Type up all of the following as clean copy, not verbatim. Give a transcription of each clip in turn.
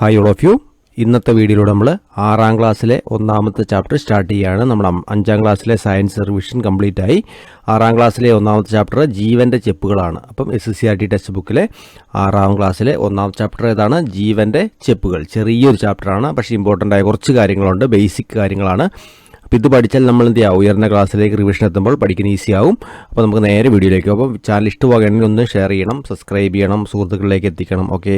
Hi all of U. ഇന്നത്തെ വീഡിയോയിലൂടെ നമ്മൾ 6ാം ക്ലാസ്സിലെ ഒന്നാമത്തെ ചാപ്റ്റർ സ്റ്റാർട്ട് ചെയ്യുകയാണ്. നമ്മൾ 5ാം ക്ലാസ്സിലെ സയൻസ് റിവിഷൻ കംപ്ലീറ്റ് ആയി. 6ാം ക്ലാസ്സിലെ ഒന്നാമത്തെ ചാപ്റ്റർ ജീവൻ്റെ ചെപ്പുകളാണ്. അപ്പം SSCRT ടെക്സ്റ്റ് ബുക്കിലെ 6ാം ക്ലാസ്സിലെ ഒന്നാമത്തെ ചാപ്റ്റർ ഏതാണ്? ജീവൻ്റെ ചെപ്പുകൾ. ചെറിയൊരു ചാപ്റ്ററാണ്, പക്ഷേ ഇമ്പോർട്ടൻ്റ് ആയ കുറച്ച് കാര്യങ്ങളുണ്ട്, ബേസിക് കാര്യങ്ങളാണ്. അപ്പോൾ ഇത് പഠിച്ചാൽ നമ്മൾ എന്ത് ചെയ്യുക, ഉയർന്ന ക്ലാസ്സിലേക്ക് റിവിഷൻ എത്തുമ്പോൾ പഠിക്കാൻ ഈസി ആവും. അപ്പോൾ നമുക്ക് നേരെ വീഡിയോയിലേക്ക്. അപ്പോൾ ചാനൽ ഇഷ്ടമാകുകയാണെങ്കിൽ ഒന്ന് ഷെയർ ചെയ്യണം, സബ്സ്ക്രൈബ് ചെയ്യണം, സുഹൃത്തുക്കളിലേക്ക് എത്തിക്കണം. ഓക്കെ,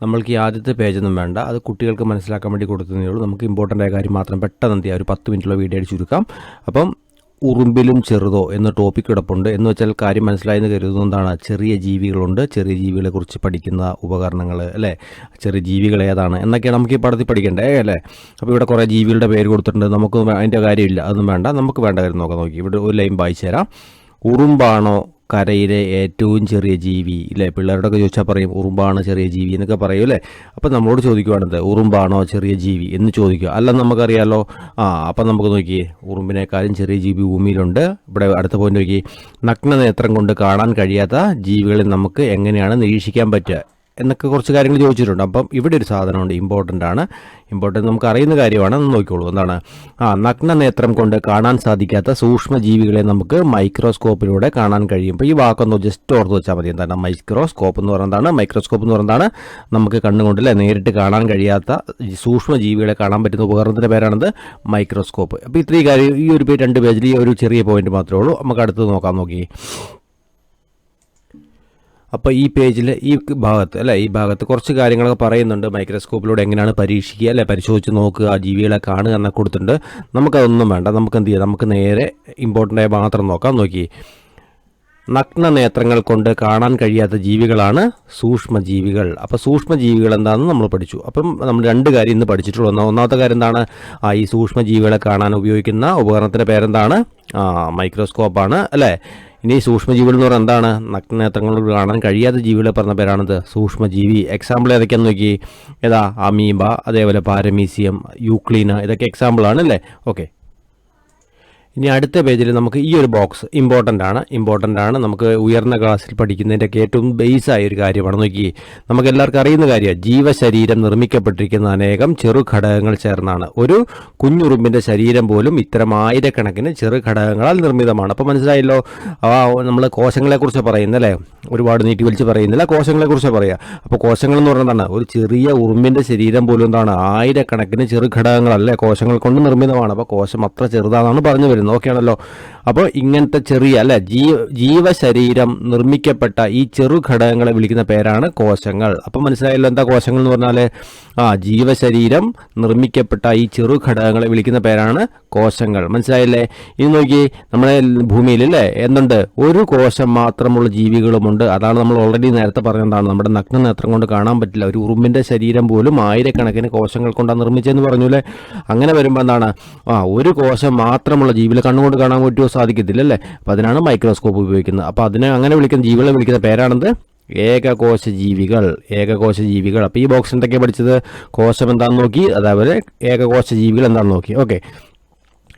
നമ്മൾക്ക് ഈ ആദ്യത്തെ പേജൊന്നും വേണ്ട, അത് കുട്ടികൾക്ക് മനസ്സിലാക്കാൻ വേണ്ടി കൊടുത്തതേ ഉള്ളൂ. നമുക്ക് ഇമ്പോർട്ടൻ്റ് ആയ കാര്യം മാത്രം പെട്ടെന്ന് എന്ത് ചെയ്യുക, ഒരു 10 മിനിറ്റുള്ള വീഡിയോ ആയിട്ട് ചുരുക്കാം. അപ്പം ഉറുമ്പിലും ചെറുതോ എന്ന ടോപ്പിക് കിടപ്പുണ്ട്. എന്ന് വെച്ചാൽ കാര്യം മനസ്സിലായെന്ന് കരുതുന്നത് എന്താണ്? ചെറിയ ജീവികളുണ്ട്, ചെറിയ ജീവികളെക്കുറിച്ച് പഠിക്കുന്ന ഉപകരണങ്ങൾ അല്ലേ, ചെറിയ ജീവികൾ ഏതാണ് എന്നൊക്കെയാണ് നമുക്ക് ഈ പടത്തിൽ പഠിക്കേണ്ടേ അല്ലേ. അപ്പോൾ ഇവിടെ കുറേ ജീവികളുടെ പേര് കൊടുത്തിട്ടുണ്ട്, നമുക്ക് അതിൻ്റെ കാര്യമില്ല, അതൊന്നും വേണ്ട. നമുക്ക് വേണ്ട കാര്യം നോക്കി ഇവിടെ ഒരു ലൈൻ വായിച്ചു തരാം. ഉറുമ്പാണോ കരയിലെ ഏറ്റവും ചെറിയ ജീവി ഇല്ലേ? പിള്ളേരോടൊക്കെ ചോദിച്ചാൽ പറയും ഉറുമ്പാണ് ചെറിയ ജീവി എന്നൊക്കെ പറയും അല്ലേ. അപ്പം നമ്മളോട് ചോദിക്കുവാണെന്ത്, ഉറുമ്പാണോ ചെറിയ ജീവി എന്ന് ചോദിക്കുക. അല്ല നമുക്കറിയാലോ. അപ്പം നമുക്ക് നോക്കിയേ, ഉറുമ്പിനേക്കാളും ചെറിയ ജീവി ഭൂമിയിലുണ്ട്. ഇവിടെ അടുത്ത പോയിന്റ് നോക്കി, നഗ്നനേത്രം കൊണ്ട് കാണാൻ കഴിയാത്ത ജീവികളെ നമുക്ക് എങ്ങനെയാണ് നിരീക്ഷിക്കാൻ പറ്റുക എന്നൊക്കെ കുറച്ച് കാര്യങ്ങൾ ചോദിച്ചിട്ടുണ്ട്. അപ്പം ഇവിടെ ഒരു സാധനമുണ്ട്, ഇമ്പോർട്ടൻ്റ് ആണ്. ഇമ്പോർട്ടൻ്റ് നമുക്ക് അറിയുന്ന കാര്യമാണ്, എന്ന് നോക്കിക്കോളൂ. എന്താണ്? നഗ്നനേത്രം കൊണ്ട് കാണാൻ സാധിക്കാത്ത സൂക്ഷ്മജീവികളെ നമുക്ക് മൈക്രോസ്കോപ്പിലൂടെ കാണാൻ കഴിയും. അപ്പോൾ ഈ വാക്കൊന്ന് ജസ്റ്റ് ഓർത്ത് വെച്ചാൽ മതി. എന്താണ് മൈക്രോസ്കോപ്പ് എന്ന് പറയുന്നതാണ്? മൈക്രോസ്കോപ്പ് എന്ന് പറയുന്നതാണ് നമുക്ക് കണ്ണുകൊണ്ടല്ലേ നേരിട്ട് കാണാൻ കഴിയാത്ത സൂക്ഷ്മജീവികളെ കാണാൻ പറ്റുന്ന ഉപകരണത്തിൻ്റെ പേരാണത് മൈക്രോസ്കോപ്പ്. അപ്പോൾ ഇത്രയും കാര്യം ഈ ഒരു 2 പേജിൽ ഈ ഒരു ചെറിയ പോയിന്റ് മാത്രമേ ഉള്ളൂ. നമുക്ക് അടുത്ത് നോക്കാം. നോക്കി, അപ്പോൾ ഈ പേജിൽ ഈ ഭാഗത്ത് അല്ലേ, ഈ ഭാഗത്ത് കുറച്ച് കാര്യങ്ങളൊക്കെ പറയുന്നുണ്ട്. മൈക്രോസ്കോപ്പിലൂടെ എങ്ങനെയാണ് പരീക്ഷിക്കുക അല്ലെ, പരിശോധിച്ച് നോക്കുക, ആ ജീവികളെ കാണുക എന്നൊക്കെ കൊടുത്തിട്ടുണ്ട്. നമുക്കതൊന്നും വേണ്ട. നമുക്ക് എന്ത് ചെയ്യാം, നമുക്ക് നേരെ ഇമ്പോർട്ടൻ്റ് ആയ മാത്രം നോക്കാം. നോക്കി, നഗ്നനേത്രങ്ങൾ കൊണ്ട് കാണാൻ കഴിയാത്ത ജീവികളാണ് സൂക്ഷ്മജീവികൾ. അപ്പോൾ സൂക്ഷ്മജീവികൾ എന്താണെന്ന് നമ്മൾ പഠിച്ചു. അപ്പം നമ്മൾ 2 കാര്യം ഇന്ന് പഠിച്ചിട്ടുള്ളൂ. ഒന്നാമത്തെ കാര്യം എന്താണ്? ഈ സൂക്ഷ്മജീവികളെ കാണാൻ ഉപയോഗിക്കുന്ന ഉപകരണത്തിൻ്റെ പേരെന്താണ്? മൈക്രോസ്കോപ്പാണ് അല്ലേ. ഇനി സൂക്ഷ്മജീവികൾ എന്ന് പറഞ്ഞാൽ എന്താണ്? നഗ്നനേത്രങ്ങൾ കാണാൻ കഴിയാത്ത ജീവികളെ പറഞ്ഞ പേരാണിത് സൂക്ഷ്മജീവി. എക്സാമ്പിൾ ഏതൊക്കെയാണെന്ന് നോക്കി, ഏതാ? അമീബ, അതേപോലെ പാരമീസിയം, യൂക്ലീന, ഇതൊക്കെ എക്സാമ്പിളാണ് അല്ലേ. ഓക്കെ, ഇനി അടുത്ത പേജിൽ നമുക്ക് ഈ ഒരു ബോക്സ് ഇമ്പോർട്ടൻ്റ് ആണ്. നമുക്ക് ഉയർന്ന ക്ലാസ്സിൽ പഠിക്കുന്നതിൻ്റെയൊക്കെ ഏറ്റവും ബേസായ ഒരു കാര്യമാണ്. നോക്കി, നമുക്ക് എല്ലാവർക്കും അറിയുന്ന കാര്യമാണ്, ജീവശരീരം നിർമ്മിക്കപ്പെട്ടിരിക്കുന്ന അനേകം ചെറു ഘടകങ്ങൾ ചേർന്നാണ്. ഒരു കുഞ്ഞുറുമ്പിൻ്റെ ശരീരം പോലും ഇത്തരം ആയിരക്കണക്കിന് ചെറു ഘടകങ്ങളാൽ നിർമ്മിതമാണ്. അപ്പോൾ മനസ്സിലായല്ലോ. നമ്മൾ കോശങ്ങളെക്കുറിച്ച് പറയുന്നല്ലേ, ഒരുപാട് നീട്ടി വലിച്ച് പറയുന്നില്ല, കോശങ്ങളെക്കുറിച്ച് പറയുക. അപ്പോൾ കോശങ്ങൾ എന്ന് പറയുന്നതാണ് ഒരു ചെറിയ ഉറുമ്പിൻ്റെ ശരീരം പോലും എന്താണ് ആയിരക്കണക്കിന് ചെറു ഘടകങ്ങളല്ലേ കോശങ്ങൾ കൊണ്ട് നിർമ്മിതമാണ്. അപ്പോൾ കോശം അത്ര ചെറുതാണെന്ന് പറഞ്ഞു വരുന്നത്. ഓക്കെയാണല്ലോ. അപ്പോൾ ഇങ്ങനത്തെ ചെറിയ അല്ലെ ജീവശരീരം നിർമ്മിക്കപ്പെട്ട ഈ ചെറു ഘടകങ്ങളെ വിളിക്കുന്ന പേരാണ് കോശങ്ങൾ. അപ്പം മനസ്സിലായല്ലോ എന്താ കോശങ്ങൾ എന്ന് പറഞ്ഞാൽ? ജീവശരീരം നിർമ്മിക്കപ്പെട്ട ഈ ചെറു ഘടകങ്ങളെ വിളിക്കുന്ന പേരാണ് കോശങ്ങൾ. മനസ്സിലായില്ലേ? ഇനി നോക്കി, നമ്മുടെ ഭൂമിയിൽ അല്ലേ എന്തുണ്ട്? ഒരു കോശം മാത്രമുള്ള ജീവികളുമുണ്ട്. അതാണ് നമ്മൾ ഓൾറെഡി നേരത്തെ പറഞ്ഞതാണ്, നമ്മുടെ നഗ്നനേത്രം കൊണ്ട് കാണാൻ പറ്റില്ല. ഒരു ഉറുമ്പിൻ്റെ ശരീരം പോലും ആയിരക്കണക്കിന് കോശങ്ങൾ കൊണ്ടാണ് നിർമ്മിച്ചതെന്ന് പറഞ്ഞു അല്ലേ. അങ്ങനെ വരുമ്പോൾ എന്താണ്? ഒരു കോശം മാത്രമുള്ള ജീവികളെ കണ്ണുകൊണ്ട് കാണാൻ പറ്റുമോ? സാധിക്കത്തില്ല അല്ലേ. അപ്പോൾ അതിനാണ് മൈക്രോസ്കോപ്പ് ഉപയോഗിക്കുന്നത്. അപ്പോൾ അതിനെ അങ്ങനെ വിളിക്കുന്ന ജീവികളെ വിളിക്കുന്ന പേരാണെന്ത്? ഏകകോശ ജീവികൾ. അപ്പോൾ ഈ ബോക്സ് എന്തൊക്കെയാണ് പഠിച്ചത്? കോശം എന്താണെന്ന് നോക്കി, അതേപോലെ ഏകകോശ ജീവികൾ എന്താണെന്ന് നോക്കി. ഓക്കെ,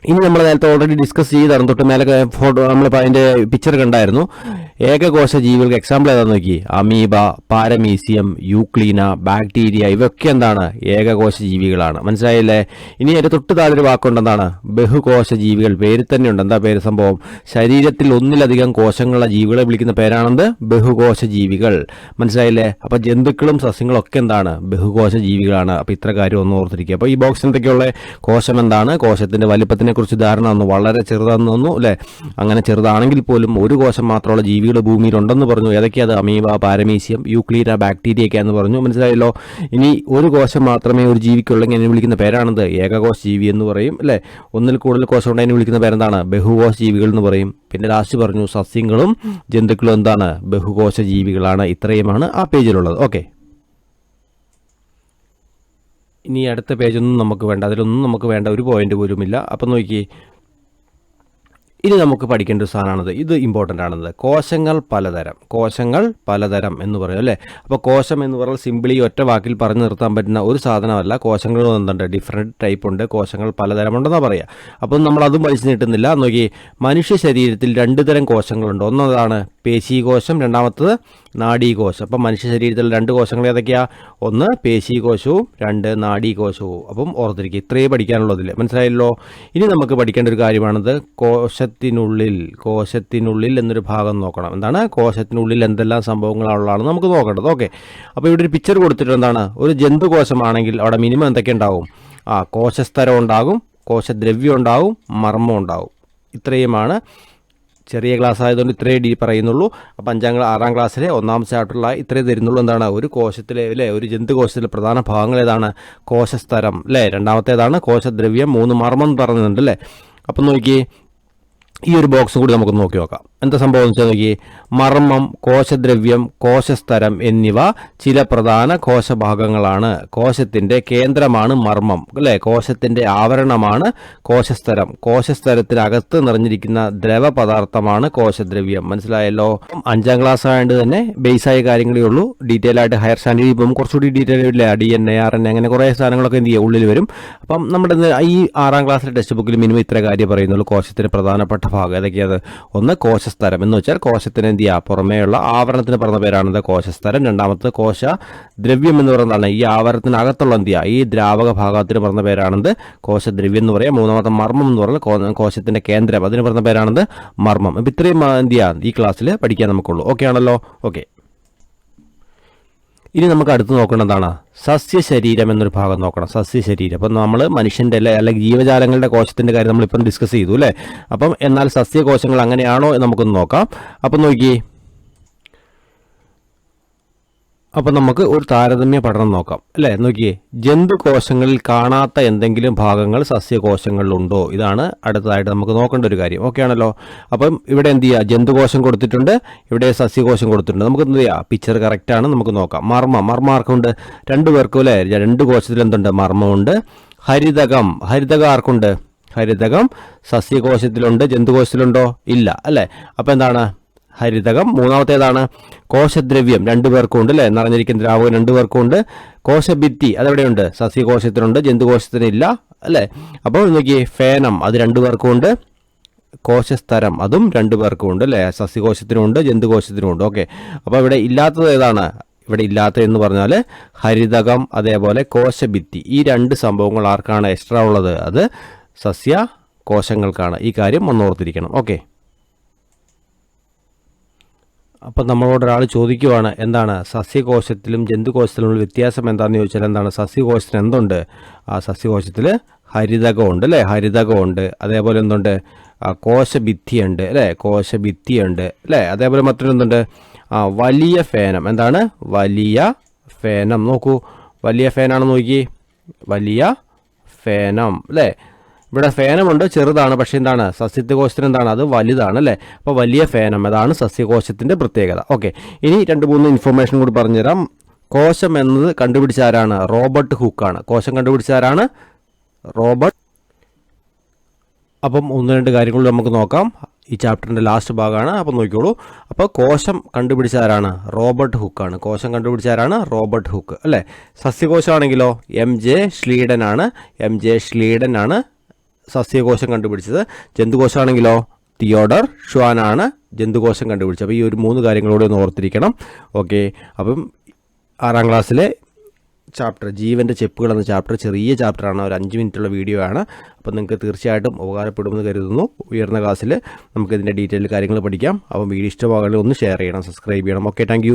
ഇനി നമ്മൾ നേരത്തെ ഓൾറെഡി ഡിസ്കസ് ചെയ്തായിരുന്നു. തൊട്ട് മേലെ ഫോട്ടോ നമ്മളിപ്പോൾ അതിൻ്റെ പിക്ചർ കണ്ടായിരുന്നു. ഏകകോശ ജീവികൾക്ക് എക്സാമ്പിൾ ഏതാണെന്ന് നോക്കി, അമീബ, പാരമീസിയം, യൂക്ലീന, ബാക്ടീരിയ, ഇവയൊക്കെ എന്താണ്? ഏകകോശ ജീവികളാണ്. മനസ്സിലായില്ലേ? ഇനി അതിൻ്റെ തൊട്ട് താഴെ ഒരു വാക്കുണ്ട്, എന്താണ്? ബഹുകോശ ജീവികൾ. പേര് തന്നെയുണ്ട്. എന്താ പേര് സംഭവം? ശരീരത്തിൽ ഒന്നിലധികം കോശങ്ങളുള്ള ജീവികളെ വിളിക്കുന്ന പേരാണെന്ത്? ബഹുകോശ ജീവികൾ. മനസ്സിലായില്ലേ? അപ്പോൾ ജന്തുക്കളും സസ്യങ്ങളും ഒക്കെ എന്താണ്? ബഹുകോശ ജീവികളാണ്. അപ്പോൾ ഇത്ര കാര്യം ഒന്ന് ഓർത്തിരിക്കുക. അപ്പോൾ ഈ ബോക്സ് എന്തൊക്കെയുള്ള കോശം എന്താണ്? കോശത്തിൻ്റെ വലിപ്പത്തിനെ കുറിച്ച് ധാരണ വന്നു, വളരെ ചെറുതാണെന്ന് തോന്നുന്നു അല്ലേ. അങ്ങനെ ചെറുതാണെങ്കിൽ പോലും ഒരു കോശം മാത്രമുള്ള ജീവികൾ ഭൂമിയിലുണ്ടെന്ന് പറഞ്ഞു. ഏതൊക്കെയാണ്? അമീബ, പാരമീസിയം, യൂക്ലീന, ബാക്ടീരിയ ഒക്കെയാണെന്ന് പറഞ്ഞു. മനസ്സിലായല്ലോ. ഇനി ഒരു കോശം മാത്രമേ ഒരു ജീവിക്കുള്ളെങ്കിൽ അതിനെ വിളിക്കുന്ന പേരാണെന്ത്? ഏകകോശ ജീവി എന്ന് പറയും അല്ലേ. ഒന്നിൽ കൂടുതൽ കോശം കൊണ്ട് അതിനെ വിളിക്കുന്ന പേരെന്താണ്? ബഹുകോശ ജീവികൾ എന്ന് പറയും. പിന്നെ ലാസ്റ്റ് പറഞ്ഞു സസ്യങ്ങളും ജന്തുക്കളും എന്താണ്? ബഹുകോശ ജീവികളാണ്. ഇത്രയുമാണ് ആ പേജിലുള്ളത്. ഓക്കെ, ഇനി അടുത്ത പേജൊന്നും നമുക്ക് വേണ്ട, അതിലൊന്നും നമുക്ക് വേണ്ട, ഒരു പോയിന്റ് പോലുമില്ല. അപ്പം നോക്കി, ഇനി നമുക്ക് പഠിക്കേണ്ട ഒരു സാധനമാണത്. ഇത് ഇമ്പോർട്ടൻ്റ് ആണത്. കോശങ്ങൾ പലതരം എന്ന് പറയും അല്ലേ. അപ്പോൾ കോശം എന്ന് പറഞ്ഞാൽ സിമ്പിളി ഒറ്റ വാക്കിൽ പറഞ്ഞു നിർത്താൻ പറ്റുന്ന ഒരു സാധനമല്ല. കോശങ്ങൾ എന്തുണ്ട്? ഡിഫറെൻറ്റ് ടൈപ്പ് ഉണ്ട്. കോശങ്ങൾ പലതരമുണ്ടെന്നാണ് പറയുക. അപ്പം നമ്മൾ അതും പഠിച്ചു നീട്ടുന്നില്ല. നോക്കി, മനുഷ്യ ശരീരത്തിൽ 2 തരം കോശങ്ങളുണ്ട്. ഒന്നതാണ് പേശീകോശം, രണ്ടാമത്തത് നാഡീകോശം. അപ്പം മനുഷ്യ ശരീരത്തിൽ 2 കോശങ്ങൾ ഏതൊക്കെയാണ്? ഒന്ന് പേശീകോശവും 2 നാഡീകോശവും. അപ്പം ഓർത്തിരിക്കുക, ഇത്രയേ പഠിക്കാനുള്ളതിൽ, മനസ്സിലായല്ലോ. ഇനി നമുക്ക് പഠിക്കേണ്ട ഒരു കാര്യമാണത് കോശത്തിനുള്ളിൽ എന്നൊരു ഭാഗം നോക്കണം. എന്താണ് കോശത്തിനുള്ളിൽ എന്തെല്ലാം സംഭവങ്ങളുള്ളതാണ് നമുക്ക് നോക്കേണ്ടത്. ഓക്കെ, അപ്പോൾ ഇവിടെ ഒരു പിക്ചർ കൊടുത്തിട്ട് എന്താണ്, ഒരു ജന്തുകോശമാണെങ്കിൽ അവിടെ മിനിമം എന്തൊക്കെ ഉണ്ടാവും? കോശസ്തരം ഉണ്ടാകും, കോശദ്രവ്യം ഉണ്ടാവും, മർമ്മം ഉണ്ടാവും. ഇത്രയുമാണ്. ചെറിയ ക്ലാസ് ആയതുകൊണ്ട് ഇത്രയേ പറയുന്നുള്ളൂ. അപ്പോൾ 6ാം ക്ലാസ്സിലെ 1ാം ചാപ്റ്ററിൽ ഇത്രയേ തരുന്നുള്ളൂ. എന്താണ് ഒരു കോശത്തിലെ അല്ലേ, ഒരു ജന്തുകോശത്തിലെ പ്രധാന ഭാഗങ്ങൾ ഏതാണ്? കോശസ്തരം അല്ലേ, രണ്ടാമത്തേതാണ് കോശദ്രവ്യം, 3 മർമ്മം പറഞ്ഞിട്ടുണ്ട് അല്ലേ. അപ്പം നോക്കി ഈ ഒരു ബോക്സും കൂടി നമുക്ക് നോക്കി നോക്കാം. എന്താ സംഭവം എന്ന് വെച്ചാൽ നോക്കി, മർമ്മം, കോശദ്രവ്യം, കോശസ്തരം എന്നിവ ചില പ്രധാന കോശഭാഗങ്ങളാണ്. കോശത്തിൻ്റെ കേന്ദ്രമാണ് മർമ്മം അല്ലേ, കോശത്തിൻ്റെ ആവരണമാണ് കോശസ്തരം, കോശസ്തരത്തിനകത്ത് നിറഞ്ഞിരിക്കുന്ന ദ്രവ പദാർത്ഥമാണ് കോശദ്രവ്യം. മനസ്സിലായല്ലോ. 5ാം ക്ലാസ് ആയതുകൊണ്ട് തന്നെ ബേസായ കാര്യങ്ങളേ ഉള്ളൂ. ഡീറ്റെയിൽ ആയിട്ട് ഹയർ സ്റ്റാൻഡേർഡ് ഇപ്പം കുറച്ചുകൂടി ഡീറ്റെയിൽ ഇല്ല, DNA, RNA അങ്ങനെ കുറേ സാധനങ്ങളൊക്കെ എന്ത് ചെയ്യുക ഉള്ളിൽ വരും. അപ്പം നമ്മുടെ ഈ 6ാം ക്ലാസ്സിലെ ടെക്സ്റ്റ് ബുക്കിൽ മിനിമം ഇത്ര കാര്യം പറയുന്നുള്ളൂ. കോശത്തിന് പ്രധാനപ്പെട്ട ഭാഗം ഏതൊക്കെയാണ്? ഒന്ന് കോശസ്തരം എന്ന് വെച്ചാൽ കോശത്തിന് എന്ത് ചെയ്യുക, പുറമേയുള്ള ആവരണത്തിന് പറഞ്ഞ പേരാണത് കോശസ്തരം. രണ്ടാമത്തെ കോശദ്രവ്യം എന്ന് പറയുന്നതാണ് ഈ ആവരണത്തിനകത്തുള്ള എന്ത് ചെയ്യുക, ഈ ദ്രാവക ഭാഗത്തിന് പറഞ്ഞ പേരാണത് കോശദ്രവ്യം എന്ന് പറയുക. മൂന്നാമത്തെ മർമ്മം എന്ന് പറഞ്ഞാൽ കോശത്തിന്റെ കേന്ദ്രം, അതിന് പറഞ്ഞ പേരാണത് മർമ്മം. അപ്പം ഇത്രയും എന്ത് ചെയ്യുക ഈ ക്ലാസ്സിൽ പഠിക്കാൻ നമുക്കുള്ളൂ. ഓക്കെ ആണല്ലോ. ഓക്കെ, ഇനി നമുക്ക് അടുത്ത് നോക്കേണ്ടതാണ് സസ്യശരീരം എന്നൊരു ഭാഗം നോക്കണം. സസ്യശരീരം, അപ്പം നമ്മൾ മനുഷ്യൻ്റെ അല്ലെങ്കിൽ ജീവജാലങ്ങളുടെ കോശത്തിൻ്റെ കാര്യം നമ്മളിപ്പം ഡിസ്കസ് ചെയ്തു അല്ലേ. അപ്പം എന്നാൽ സസ്യകോശങ്ങൾ അങ്ങനെയാണോ എന്ന് നമുക്കൊന്ന് നോക്കാം. അപ്പം നോക്കി, അപ്പം നമുക്ക് ഒരു താരതമ്യ പഠനം നോക്കാം അല്ലേ. നോക്കിയേ, ജന്തുകോശങ്ങളിൽ കാണാത്ത എന്തെങ്കിലും ഭാഗങ്ങൾ സസ്യകോശങ്ങളിലുണ്ടോ? ഇതാണ് അടുത്തതായിട്ട് നമുക്ക് നോക്കേണ്ട ഒരു കാര്യം. ഓക്കെ ആണല്ലോ. അപ്പം ഇവിടെ എന്ത് ചെയ്യുക, ജന്തുകോശം കൊടുത്തിട്ടുണ്ട്, ഇവിടെ സസ്യകോശം കൊടുത്തിട്ടുണ്ട്. നമുക്ക് എന്ത് ചെയ്യുക, പിക്ചർ കറക്റ്റാണ്, നമുക്ക് നോക്കാം. മർമ്മം ആർക്കുണ്ട്? 2 പേർക്കും അല്ലേ. 2 കോശത്തിൽ എന്തുണ്ട്? മർമ്മമുണ്ട്. ഹരിതകം ആർക്കുണ്ട്? ഹരിതകം സസ്യകോശത്തിലുണ്ട്, ജന്തുകോശത്തിലുണ്ടോ? ഇല്ല അല്ലേ. അപ്പം എന്താണ് ഹരിതകം. മൂന്നാമത്തേതാണ് കോശദ്രവ്യം, 2 പേർക്കും ഉണ്ട് അല്ലേ, നിറഞ്ഞിരിക്കുന്ന ദ്രാവകം 2 പേർക്കും ഉണ്ട്. കോശഭിത്തി അതെവിടെയുണ്ട്? സസ്യകോശത്തിനുണ്ട്, ജന്തുകോശത്തിനില്ല അല്ലേ. അപ്പോൾ നോക്കിയേ, ഫേനം അത് 2 പേർക്കും ഉണ്ട്. കോശസ്തരം അതും 2 പേർക്കും ഉണ്ട് അല്ലേ, സസ്യകോശത്തിനുണ്ട്, ജന്തുകോശത്തിനുമുണ്ട്. ഓക്കെ, അപ്പോൾ ഇവിടെ ഇല്ലാത്തത് ഏതാണ്? ഇവിടെ ഇല്ലാത്തതെന്ന് പറഞ്ഞാൽ ഹരിതകം അതേപോലെ കോശഭിത്തി. ഈ 2 സംഭവങ്ങൾ ആർക്കാണ് എക്സ്ട്രാ ഉള്ളത്? അത് സസ്യകോശങ്ങൾക്കാണ്. ഈ കാര്യം ഒന്നോർത്തിരിക്കണം. ഓക്കെ, അപ്പം നമ്മളോട് ഒരാൾ ചോദിക്കുവാണ്, എന്താണ് സസ്യകോശത്തിലും ജന്തുകോശത്തിലുമുള്ള വ്യത്യാസം എന്താണെന്ന് ചോദിച്ചാൽ എന്താണ്, സസ്യകോശത്തിന് എന്തുണ്ട്? ആ സസ്യകോശത്തിൽ ഹരിതകമുണ്ട് അല്ലേ, ഹരിതകമുണ്ട്. അതേപോലെ എന്തുണ്ട്? കോശഭിത്തിയുണ്ട് അല്ലേ, കോശഭിത്തിയുണ്ട് അല്ലേ. അതേപോലെ മറ്റൊരെന്തുണ്ട്? വലിയ ഫേനം. എന്താണ് വലിയ ഫേനം? നോക്കൂ, വലിയ ഫേനാണെന്ന് നോക്കി, വലിയ ഫേനം അല്ലേ. ഇവിടെ ഫേനമുണ്ട്, ചെറുതാണ്, പക്ഷേ എന്താണ് സസ്യകോശത്തിന് എന്താണ്, അത് വലുതാണ് അല്ലേ. അപ്പോൾ വലിയ ഫേനം, അതാണ് സസ്യകോശത്തിൻ്റെ പ്രത്യേകത. ഓക്കെ, ഇനി 2-3 ഇൻഫർമേഷൻ കൂടി പറഞ്ഞുതരാം. കോശം എന്നത് കണ്ടുപിടിച്ച ആരാണ്? റോബർട്ട് ഹുക്കാണ്. കോശം കണ്ടുപിടിച്ച ആരാണ്? റോബർട്ട്. അപ്പം 1-2 കാര്യങ്ങൾ നമുക്ക് നോക്കാം. ഈ ചാപ്റ്ററിൻ്റെ ലാസ്റ്റ് ഭാഗമാണ്, അപ്പം നോക്കിക്കോളൂ. അപ്പോൾ കോശം കണ്ടുപിടിച്ച ആരാണ്? റോബർട്ട് ഹുക്കാണ്. കോശം കണ്ടുപിടിച്ച ആരാണ്? റോബർട്ട് ഹുക്ക് അല്ലേ. സസ്യകോശമാണെങ്കിലോ MJ ശ്ലീഡൻ ആണ് സസ്യകോശം കണ്ടുപിടിച്ചത്. ജന്തുകോശമാണെങ്കിലോ തിയോഡർ ഷ്വാനാണ് ജന്തുകോശം കണ്ടുപിടിച്ചത്. അപ്പോൾ ഈ ഒരു 3 കാര്യങ്ങളോട് ഒന്ന് ഓർത്തിരിക്കണം. ഓക്കെ, അപ്പം 6ാം ക്ലാസ്സിലെ ചാപ്റ്റർ ജീവൻ്റെ ചെപ്പുകൾ എന്ന ചാപ്റ്റർ ചെറിയ ചാപ്റ്ററാണ്, ഒരു 5 മിനിറ്റുള്ള വീഡിയോ ആണ്. അപ്പോൾ നിങ്ങൾക്ക് തീർച്ചയായിട്ടും ഉപകാരപ്പെടുമെന്ന് കരുതുന്നു. ഉയർന്ന ക്ലാസ്സിൽ നമുക്കിതിൻ്റെ ഡീറ്റെയിൽ കാര്യങ്ങൾ പഠിക്കാം. അപ്പം വീഡിയോ ഇഷ്ടമാകണമെങ്കിൽ ഒന്ന് ഷെയർ ചെയ്യണം, സബ്സ്ക്രൈബ് ചെയ്യണം. Okay, thank